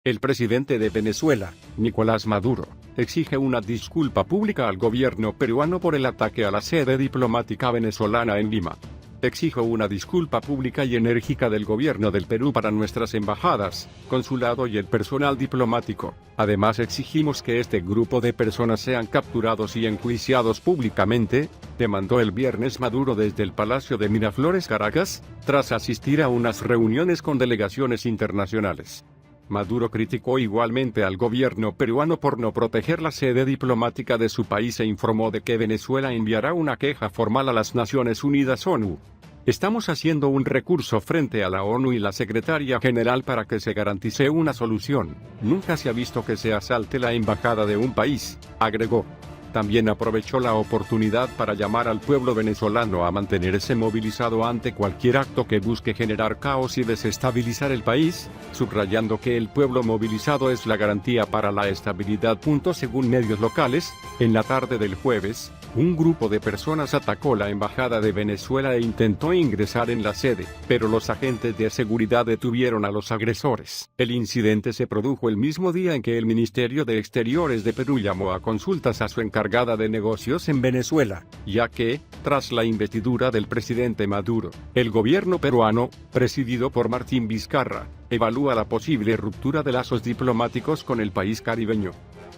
El presidente de Venezuela, Nicolás Maduro, exige una disculpa pública al gobierno peruano por el ataque a la sede diplomática venezolana en Lima. Exijo una disculpa pública y enérgica del gobierno del Perú para nuestras embajadas, consulado y el personal diplomático. Además exigimos que este grupo de personas sean capturados y enjuiciados públicamente, demandó el viernes Maduro desde el Palacio de Miraflores, Caracas, tras asistir a unas reuniones con delegaciones internacionales. Maduro criticó igualmente al gobierno peruano por no proteger la sede diplomática de su país e informó de que Venezuela enviará una queja formal a las Naciones Unidas ONU. Estamos haciendo un recurso frente a la ONU y la Secretaría General para que se garantice una solución. Nunca se ha visto que se asalte la embajada de un país, agregó. También aprovechó la oportunidad para llamar al pueblo venezolano a mantenerse movilizado ante cualquier acto que busque generar caos y desestabilizar el país, subrayando que el pueblo movilizado es la garantía para la estabilidad. Según medios locales, en la tarde del jueves, un grupo de personas atacó la embajada de Venezuela e intentó ingresar en la sede, pero los agentes de seguridad detuvieron a los agresores. El incidente se produjo el mismo día en que el Ministerio de Exteriores de Perú llamó a consultas a su encargada de negocios en Venezuela, ya que, tras la investidura del presidente Maduro, el gobierno peruano, presidido por Martín Vizcarra, evalúa la posible ruptura de lazos diplomáticos con el país caribeño.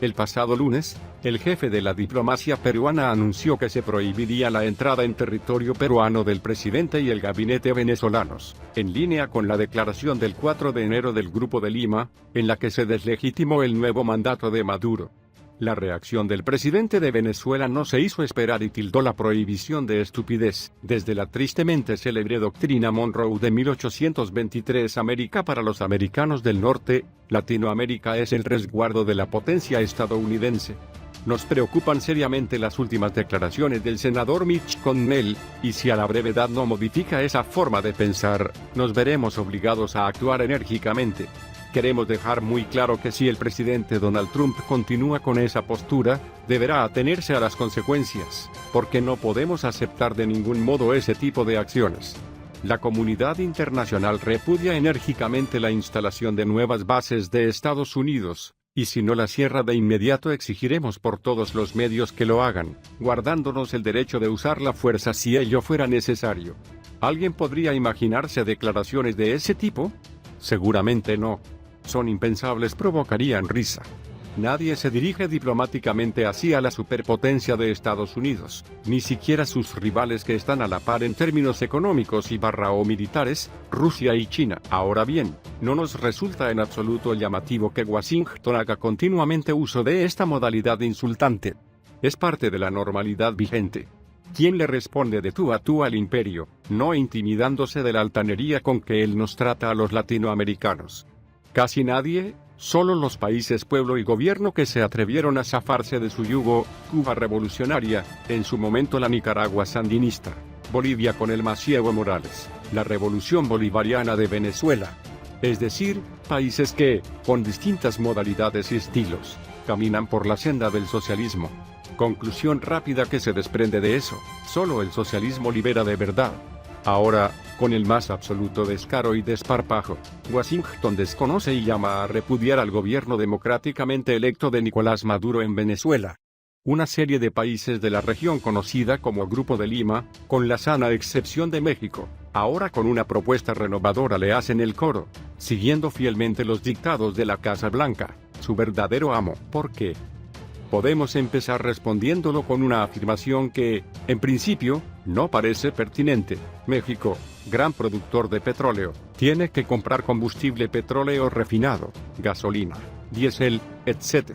El pasado lunes, el jefe de la diplomacia peruana anunció que se prohibiría la entrada en territorio peruano del presidente y el gabinete venezolanos, en línea con la declaración del 4 de enero del Grupo de Lima, en la que se deslegitimó el nuevo mandato de Maduro. La reacción del presidente de Venezuela no se hizo esperar y tildó la prohibición de estupidez. Desde la tristemente célebre doctrina Monroe de 1823, América para los americanos del norte, Latinoamérica es el resguardo de la potencia estadounidense. Nos preocupan seriamente las últimas declaraciones del senador Mitch McConnell, y si a la brevedad no modifica esa forma de pensar, nos veremos obligados a actuar enérgicamente. Queremos dejar muy claro que si el presidente Donald Trump continúa con esa postura, deberá atenerse a las consecuencias, porque no podemos aceptar de ningún modo ese tipo de acciones. La comunidad internacional repudia enérgicamente la instalación de nuevas bases de Estados Unidos, y si no la cierra de inmediato exigiremos por todos los medios que lo hagan, guardándonos el derecho de usar la fuerza si ello fuera necesario. ¿Alguien podría imaginarse declaraciones de ese tipo? Seguramente no. Son impensables, provocarían risa. Nadie se dirige diplomáticamente así a la superpotencia de Estados Unidos, ni siquiera sus rivales que están a la par en términos económicos o militares, Rusia y China. Ahora bien, no nos resulta en absoluto llamativo que Washington haga continuamente uso de esta modalidad insultante. Es parte de la normalidad vigente. ¿Quién le responde de tú a tú al imperio, no intimidándose de la altanería con que él nos trata a los latinoamericanos? Casi nadie, solo los países pueblo y gobierno que se atrevieron a zafarse de su yugo. Cuba revolucionaria, en su momento la Nicaragua sandinista, Bolivia con el Maciego Morales, la revolución bolivariana de Venezuela. Es decir, países que, con distintas modalidades y estilos, caminan por la senda del socialismo. Conclusión rápida que se desprende de eso: solo el socialismo libera de verdad. Ahora, con el más absoluto descaro y desparpajo, Washington desconoce y llama a repudiar al gobierno democráticamente electo de Nicolás Maduro en Venezuela. Una serie de países de la región conocida como Grupo de Lima, con la sana excepción de México, ahora con una propuesta renovadora le hacen el coro, siguiendo fielmente los dictados de la Casa Blanca, su verdadero amo. ¿Por qué? Podemos empezar respondiéndolo con una afirmación que, en principio, no parece pertinente. México, gran productor de petróleo, tiene que comprar combustible petróleo refinado, gasolina, diésel, etc.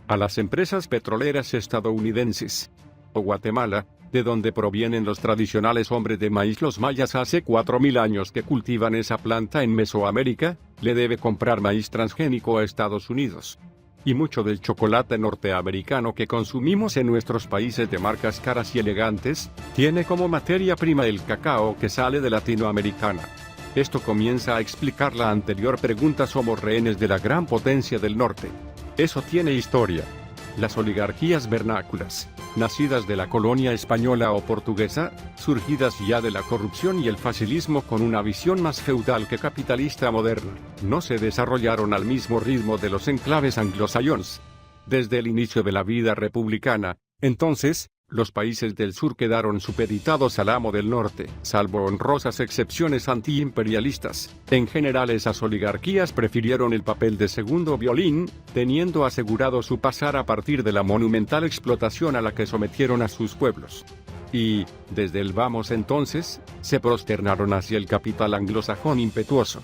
a las empresas petroleras estadounidenses. O Guatemala, de donde provienen los tradicionales hombres de maíz. Los mayas hace 4000 años que cultivan esa planta en Mesoamérica, le debe comprar maíz transgénico a Estados Unidos. Y mucho del chocolate norteamericano que consumimos en nuestros países de marcas caras y elegantes, tiene como materia prima el cacao que sale de Latinoamericana. Esto comienza a explicar la anterior pregunta: ¿somos rehenes de la gran potencia del norte? Eso tiene historia. Las oligarquías vernáculas, nacidas de la colonia española o portuguesa, surgidas ya de la corrupción y el facilismo con una visión más feudal que capitalista moderna, no se desarrollaron al mismo ritmo de los enclaves anglosajones. Desde el inicio de la vida republicana, entonces, los países del sur quedaron supeditados al amo del norte, salvo honrosas excepciones antiimperialistas. En general, esas oligarquías prefirieron el papel de segundo violín, teniendo asegurado su pasar a partir de la monumental explotación a la que sometieron a sus pueblos. Y, desde el vamos entonces, se prosternaron hacia el capital anglosajón impetuoso.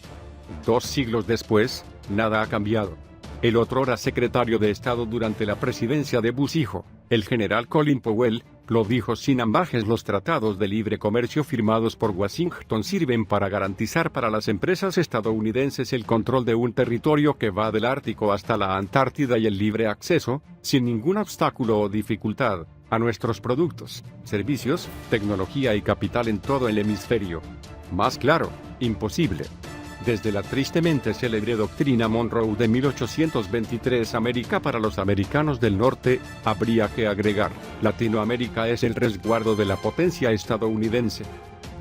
2 siglos después, nada ha cambiado. El otrora secretario de Estado durante la presidencia de Bush hijo, el general Colin Powell, lo dijo sin ambajes: los tratados de libre comercio firmados por Washington sirven para garantizar para las empresas estadounidenses el control de un territorio que va del Ártico hasta la Antártida y el libre acceso, sin ningún obstáculo o dificultad, a nuestros productos, servicios, tecnología y capital en todo el hemisferio. Más claro, imposible. Desde la tristemente célebre doctrina Monroe de 1823, América para los americanos del norte, habría que agregar: Latinoamérica es el resguardo de la potencia estadounidense.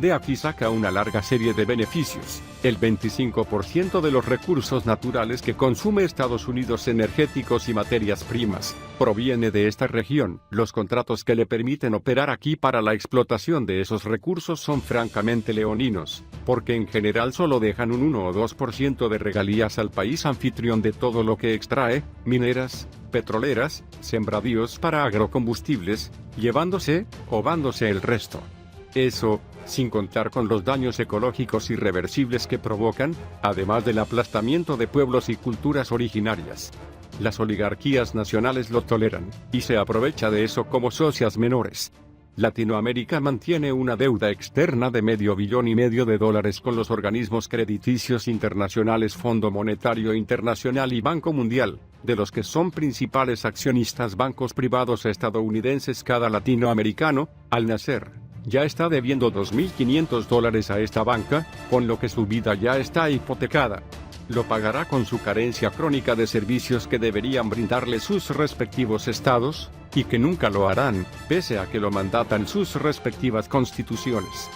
De aquí saca una larga serie de beneficios. El 25% de los recursos naturales que consume Estados Unidos, energéticos y materias primas, proviene de esta región. Los contratos que le permiten operar aquí para la explotación de esos recursos son francamente leoninos, porque en general solo dejan un 1 o 2% de regalías al país anfitrión de todo lo que extrae: mineras, petroleras, sembradíos para agrocombustibles, llevándose el resto. Eso, sin contar con los daños ecológicos irreversibles que provocan, además del aplastamiento de pueblos y culturas originarias. Las oligarquías nacionales lo toleran, y se aprovecha de eso como socias menores. Latinoamérica mantiene una deuda externa de $500 millones con los organismos crediticios internacionales, Fondo Monetario Internacional y Banco Mundial, de los que son principales accionistas bancos privados estadounidenses. Cada latinoamericano, al nacer, ya está debiendo $2.500 a esta banca, con lo que su vida ya está hipotecada. Lo pagará con su carencia crónica de servicios que deberían brindarle sus respectivos estados, y que nunca lo harán, pese a que lo mandatan sus respectivas constituciones.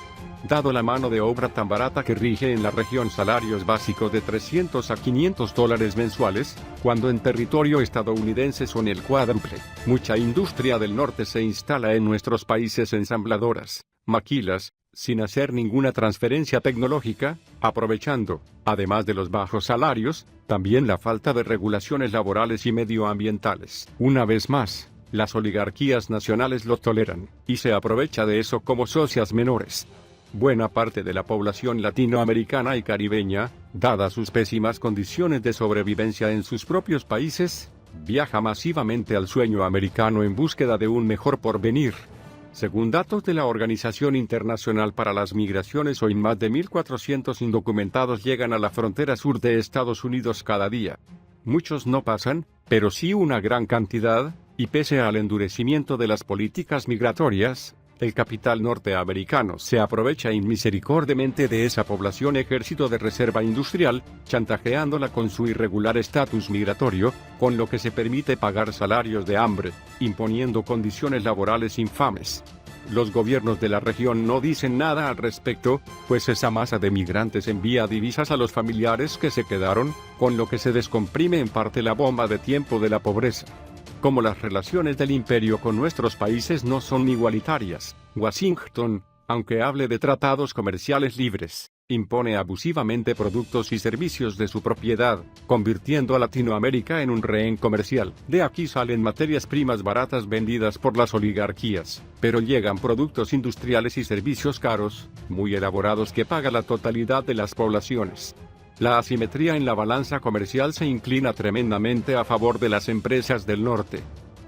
Dado la mano de obra tan barata que rige en la región, salarios básicos de $300 a $500 mensuales, cuando en territorio estadounidense son el cuádruple, mucha industria del norte se instala en nuestros países ensambladoras, maquilas, sin hacer ninguna transferencia tecnológica, aprovechando, además de los bajos salarios, también la falta de regulaciones laborales y medioambientales. Una vez más, las oligarquías nacionales lo toleran, y se aprovecha de eso como socias menores. Buena parte de la población latinoamericana y caribeña, dadas sus pésimas condiciones de sobrevivencia en sus propios países, viaja masivamente al sueño americano en búsqueda de un mejor porvenir. Según datos de la Organización Internacional para las Migraciones, hoy más de 1.400 indocumentados llegan a la frontera sur de Estados Unidos cada día. Muchos no pasan, pero sí una gran cantidad, y pese al endurecimiento de las políticas migratorias, el capital norteamericano se aprovecha inmisericordiamente de esa población ejército de reserva industrial, chantajeándola con su irregular estatus migratorio, con lo que se permite pagar salarios de hambre, imponiendo condiciones laborales infames. Los gobiernos de la región no dicen nada al respecto, pues esa masa de migrantes envía divisas a los familiares que se quedaron, con lo que se descomprime en parte la bomba de tiempo de la pobreza. Como las relaciones del imperio con nuestros países no son igualitarias, Washington, aunque hable de tratados comerciales libres, impone abusivamente productos y servicios de su propiedad, convirtiendo a Latinoamérica en un rehén comercial. De aquí salen materias primas baratas vendidas por las oligarquías, pero llegan productos industriales y servicios caros, muy elaborados, que paga la totalidad de las poblaciones. La asimetría en la balanza comercial se inclina tremendamente a favor de las empresas del norte.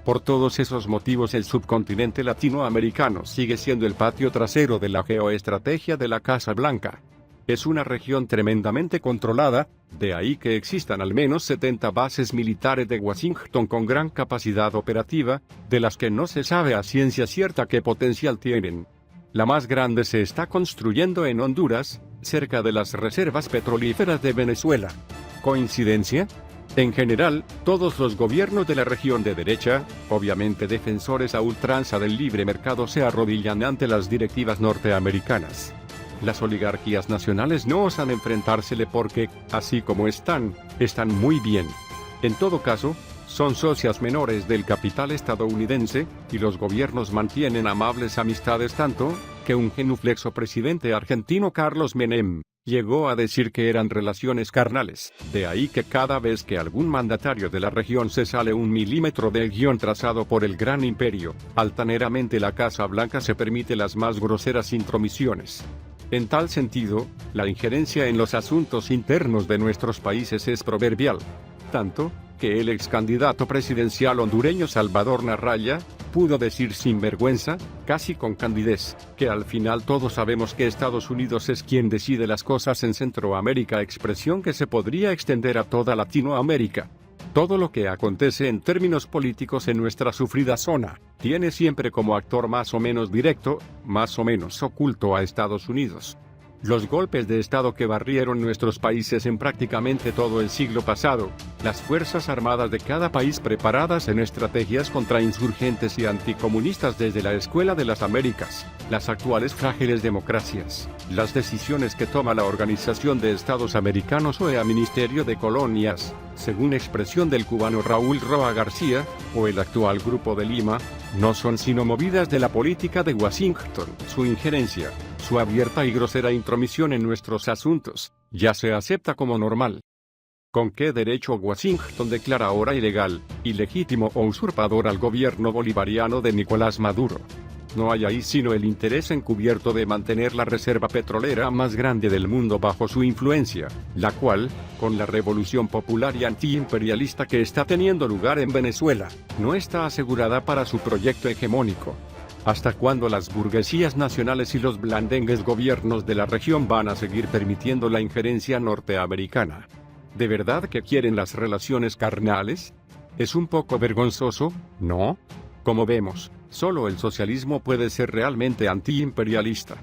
Por todos esos motivos, el subcontinente latinoamericano sigue siendo el patio trasero de la geoestrategia de la Casa Blanca. Es una región tremendamente controlada, de ahí que existan al menos 70 bases militares de Washington con gran capacidad operativa, de las que no se sabe a ciencia cierta qué potencial tienen. La más grande se está construyendo en Honduras, cerca de las reservas petrolíferas de Venezuela. ¿Coincidencia? En general, todos los gobiernos de la región de derecha, obviamente defensores a ultranza del libre mercado, se arrodillan ante las directivas norteamericanas. Las oligarquías nacionales no osan enfrentársele porque, así como están muy bien. En todo caso, son socias menores del capital estadounidense, y los gobiernos mantienen amables amistades tanto, que un genuflexo presidente argentino, Carlos Menem, llegó a decir que eran relaciones carnales. De ahí que cada vez que algún mandatario de la región se sale un milímetro del guión trazado por el gran imperio, altaneramente la Casa Blanca se permite las más groseras intromisiones. En tal sentido, la injerencia en los asuntos internos de nuestros países es proverbial. Tanto, que el ex candidato presidencial hondureño Salvador Narraya pudo decir sin vergüenza, casi con candidez, que al final todos sabemos que Estados Unidos es quien decide las cosas en Centroamérica, expresión que se podría extender a toda Latinoamérica. Todo lo que acontece en términos políticos en nuestra sufrida zona, tiene siempre como actor más o menos directo, más o menos oculto a Estados Unidos. Los golpes de Estado que barrieron nuestros países en prácticamente todo el siglo pasado, las fuerzas armadas de cada país preparadas en estrategias contra insurgentes y anticomunistas desde la Escuela de las Américas, las actuales frágiles democracias, las decisiones que toma la Organización de Estados Americanos o el Ministerio de Colonias, según expresión del cubano Raúl Roa García, o el actual Grupo de Lima, no son sino movidas de la política de Washington. Su injerencia, su abierta y grosera intromisión en nuestros asuntos, ya se acepta como normal. ¿Con qué derecho Washington declara ahora ilegal, ilegítimo o usurpador al gobierno bolivariano de Nicolás Maduro? No hay ahí sino el interés encubierto de mantener la reserva petrolera más grande del mundo bajo su influencia, la cual, con la revolución popular y antiimperialista que está teniendo lugar en Venezuela, no está asegurada para su proyecto hegemónico. ¿Hasta cuándo las burguesías nacionales y los blandengues gobiernos de la región van a seguir permitiendo la injerencia norteamericana? ¿De verdad que quieren las relaciones carnales? ¿Es un poco vergonzoso, no? Como vemos, solo el socialismo puede ser realmente antiimperialista.